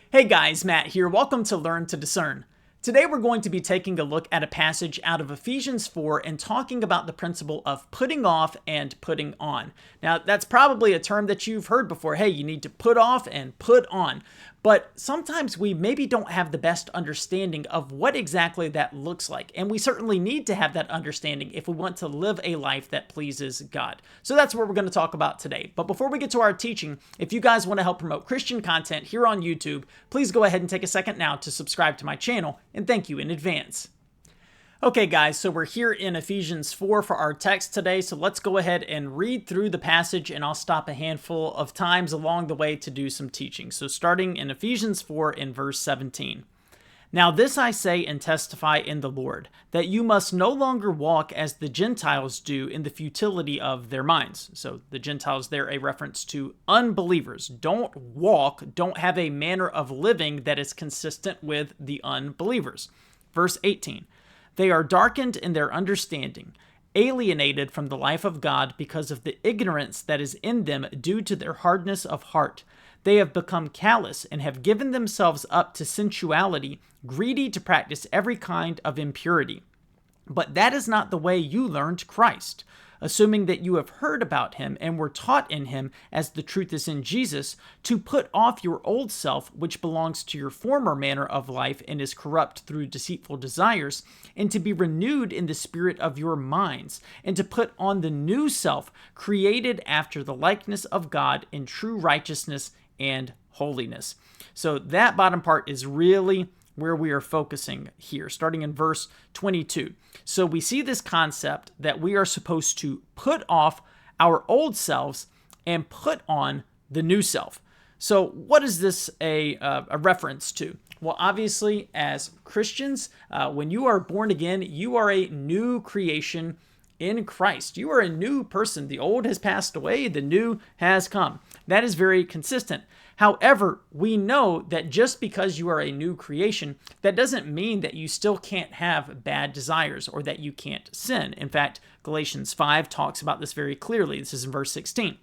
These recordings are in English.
Hey guys, Matt here. Welcome to Learn to Discern. Today we're going to be taking a look at a passage out of Ephesians 4 and talking about the principle of putting off and putting on. Now, that's probably a term that you've heard before. Hey, you need to put off and put on. But sometimes we maybe don't have the best understanding of what exactly that looks like. And we certainly need to have that understanding if we want to live a life that pleases God. So that's what we're going to talk about today. But before we get to our teaching, if you guys want to help promote Christian content here on YouTube, please go ahead and take a second now to subscribe to my channel, and thank you in advance. Okay guys, so we're here in Ephesians 4 for our text today, so let's go ahead and read through the passage, and I'll stop a handful of times along the way to do some teaching. So starting in Ephesians 4 in verse 17. Now this I say and testify in the Lord, that you must no longer walk as the Gentiles do in the futility of their minds. So the Gentiles there, a reference to unbelievers. Don't have a manner of living that is consistent with the unbelievers. Verse 18. They are darkened in their understanding, alienated from the life of God because of the ignorance that is in them due to their hardness of heart. They have become callous and have given themselves up to sensuality, greedy to practice every kind of impurity. But that is not the way you learned Christ. Assuming that you have heard about him and were taught in him as the truth is in Jesus, to put off your old self, which belongs to your former manner of life and is corrupt through deceitful desires, and to be renewed in the spirit of your minds, and to put on the new self, created after the likeness of God in true righteousness and holiness. So that bottom part is really where we are focusing here, starting in verse 22. So we see this concept that we are supposed to put off our old selves and put on the new self. So what is this a reference to? Well, obviously, as Christians, when you are born again, you are a new creation in Christ. You are a new person. The old has passed away, the new has come. That is very consistent. However, we know that just because you are a new creation, that doesn't mean that you still can't have bad desires or that you can't sin. In fact, Galatians 5 talks about this very clearly. This is in verse 16.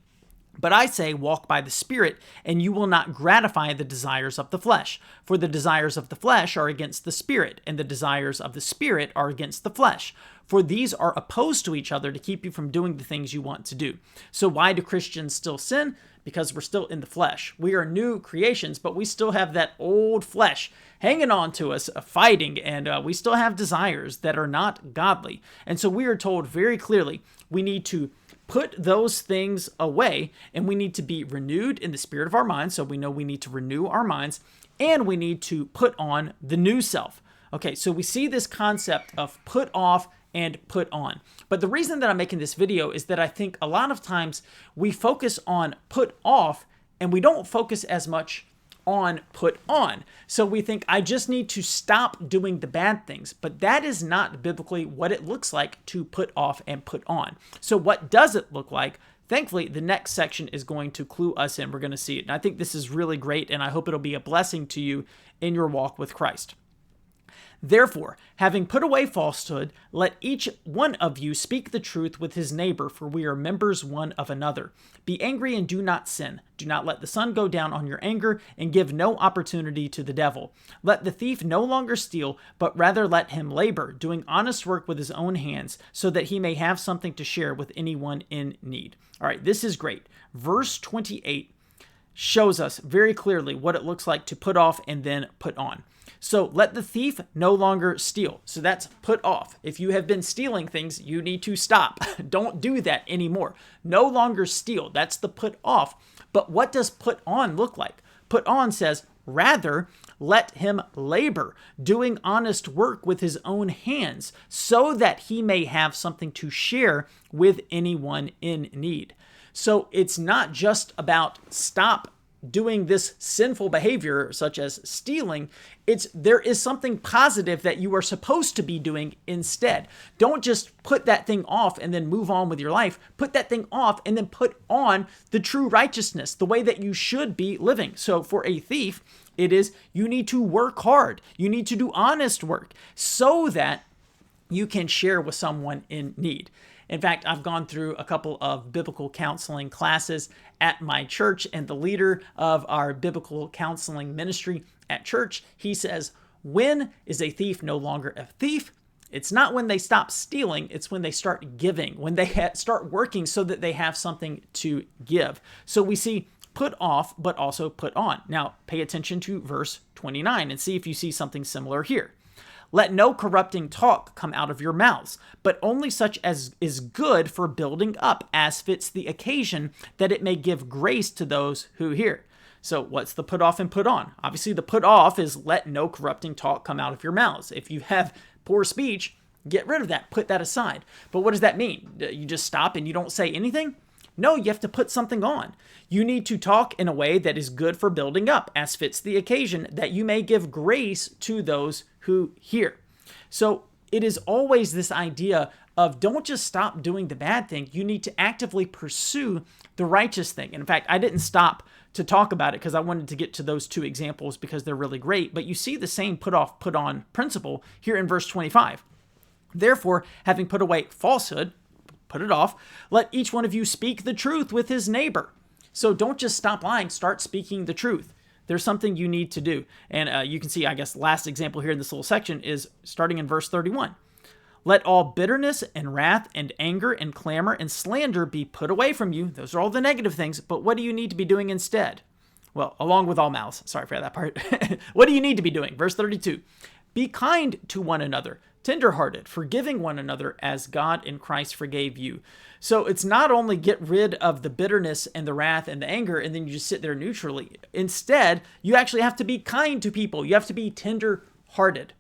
But I say, walk by the Spirit, and you will not gratify the desires of the flesh. For the desires of the flesh are against the Spirit, and the desires of the Spirit are against the flesh. For these are opposed to each other to keep you from doing the things you want to do. So why do Christians still sin? Because we're still in the flesh. We are new creations, but we still have that old flesh hanging on to us, fighting, and we still have desires that are not godly. And so we are told very clearly we need to put those things away, and we need to be renewed in the spirit of our minds. So we know we need to renew our minds, and we need to put on the new self. Okay, so we see this concept of put off and put on. But the reason that I'm making this video is that I think a lot of times we focus on put off and we don't focus as much on put on. So we think I just need to stop doing the bad things, but that is not biblically what it looks like to put off and put on. So what does it look like? Thankfully, the next section is going to clue us in. We're going to see it. And I think this is really great, and I hope it'll be a blessing to you in your walk with Christ. Therefore, having put away falsehood, let each one of you speak the truth with his neighbor, for we are members one of another. Be angry and do not sin. Do not let the sun go down on your anger, and give no opportunity to the devil. Let the thief no longer steal, but rather let him labor, doing honest work with his own hands, so that he may have something to share with anyone in need. All right, this is great. Verse 28 shows us very clearly what it looks like to put off and then put on. So let the thief no longer steal. So that's put off. If you have been stealing things, you need to stop. Don't do that anymore. No longer steal. That's the put off. But what does put on look like? Put on says, rather, let him labor, doing honest work with his own hands, so that he may have something to share with anyone in need. So it's not just about stop doing this sinful behavior such as stealing. There is something positive that you are supposed to be doing instead. Don't just put that thing off and then move on with your life. Put that thing off and then put on the true righteousness, the way that you should be living. So for a thief, it is you need to work hard. You need to do honest work so that you can share with someone in need. In fact, I've gone through a couple of biblical counseling classes, at my church and the leader of our biblical counseling ministry at church. He says, when is a thief no longer a thief? It's not when they stop stealing, it's when they start giving, when they start working so that they have something to give. So we see put off, but also put on. Now, pay attention to verse 29 and see if you see something similar here. Let no corrupting talk come out of your mouths, but only such as is good for building up, as fits the occasion, that it may give grace to those who hear. So what's the put off and put on? Obviously, the put off is let no corrupting talk come out of your mouths. If you have poor speech, get rid of that, put that aside. But what does that mean? You just stop and you don't say anything? No, you have to put something on. You need to talk in a way that is good for building up, as fits the occasion, that you may give grace to those who hear. So it is always this idea of don't just stop doing the bad thing. You need to actively pursue the righteous thing. And in fact, I didn't stop to talk about it because I wanted to get to those two examples because they're really great. But you see the same put off, put on principle here in verse 25. Therefore, having put away falsehood, put it off, let each one of you speak the truth with his neighbor. So don't just stop lying, start speaking the truth. There's something you need to do. And you can see, I guess, last example here in this little section is starting in verse 31. Let all bitterness and wrath and anger and clamor and slander be put away from you. Those are all the negative things. But what do you need to be doing instead? Well, along with all mouths. Sorry for that part. What do you need to be doing? Verse 32. Be kind to one another, tenderhearted, forgiving one another as God in Christ forgave you. So it's not only get rid of the bitterness and the wrath and the anger and then you just sit there neutrally. Instead, you actually have to be kind to people. You have to be tenderhearted.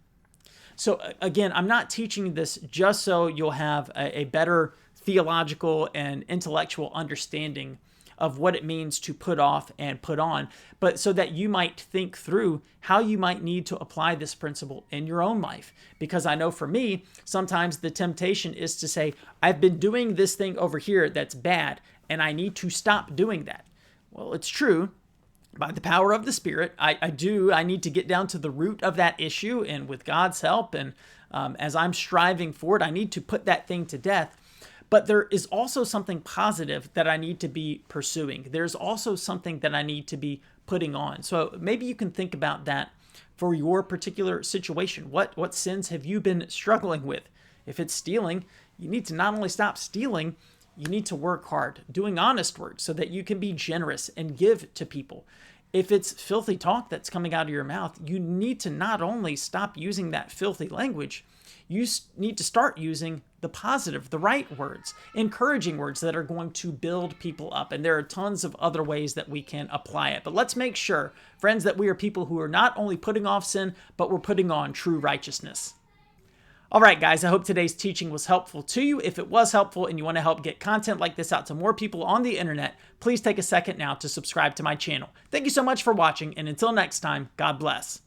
So again, I'm not teaching this just so you'll have a better theological and intellectual understanding of what it means to put off and put on, but so that you might think through how you might need to apply this principle in your own life. Because I know for me, sometimes the temptation is to say, I've been doing this thing over here that's bad, and I need to stop doing that. Well, it's true. By the power of the Spirit, I need to get down to the root of that issue, and with God's help, and as I'm striving for it, I need to put that thing to death. But there is also something positive that I need to be pursuing. There's also something that I need to be putting on. So maybe you can think about that for your particular situation. What sins have you been struggling with? If it's stealing, you need to not only stop stealing, you need to work hard, doing honest work so that you can be generous and give to people. If it's filthy talk that's coming out of your mouth, you need to not only stop using that filthy language, you need to start using the positive, the right words, encouraging words that are going to build people up. And there are tons of other ways that we can apply it. But let's make sure, friends, that we are people who are not only putting off sin, but we're putting on true righteousness. All right, guys, I hope today's teaching was helpful to you. If it was helpful and you want to help get content like this out to more people on the internet, please take a second now to subscribe to my channel. Thank you so much for watching, and until next time, God bless.